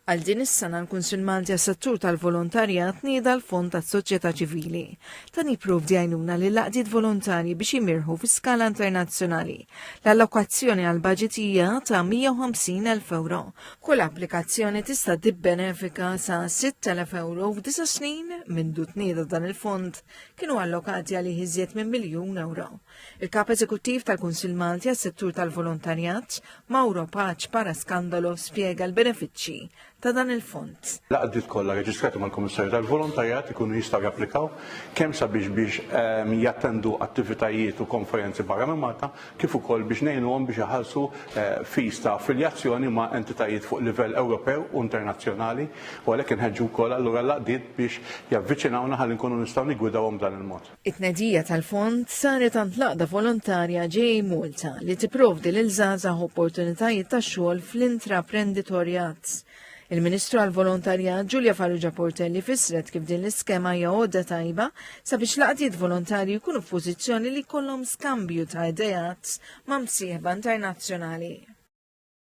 Għal din is-sena l-Kunsill Malti għas-settur tal-volontarjat nieda l-Fond tas-Soċjetà Ċivili. Dan jipprovdi għajnuna lil laqdiet volontarji biex jimirħu fi-skala internazzjonali. L-allokazzjoni għal baġit hija ta' 150,000 euro. Kull applikazzjoni tista' tibbenefika sa' 6,000 euro f'9 snin mindu tnieda dan il-fond kienu allokati għalih iżjed minn miljun euro. Il-Kap Eżekuttiv tal-Kunsill Malti għas-settur tal-volontarjat, Mauro Paċ Parascandalo, spjega l-benefiċċji ta' dan il-fond. Laqdiet kollha reġistrati mal-Kummissarju tal-Volontarjat ikunu jistgħu japplikaw kemm sabiex biex jattendu attivitajiet u konferenzi barra minn Malta, kif ukoll biex ngħinuhom biex iħallsu fees ta' affiljazzjoni ma' entitajiet fuq livell Ewropew u internazzjonali u għalhekk inħeġġu wkoll allura laqdiet biex javviċinawna ħalli nkunu nistgħu nigwidawhom dan il-mod. It-tnedija tal-fond saret għand laqda volontarja ġej Malta li tipprovdi lil żgħażagħ opportunitajiet ta' xogħol fl-intraprenditorjat. Il-Ministru għal-Volontarjat Giulia Farrugia Portelli fissret kif din l-iskema hija għodda tajba sabiex laqdiet volontarji jkunu f'pożizzjoni li jkollhom skambju ta' idejat ma' msieħba internazzjonali.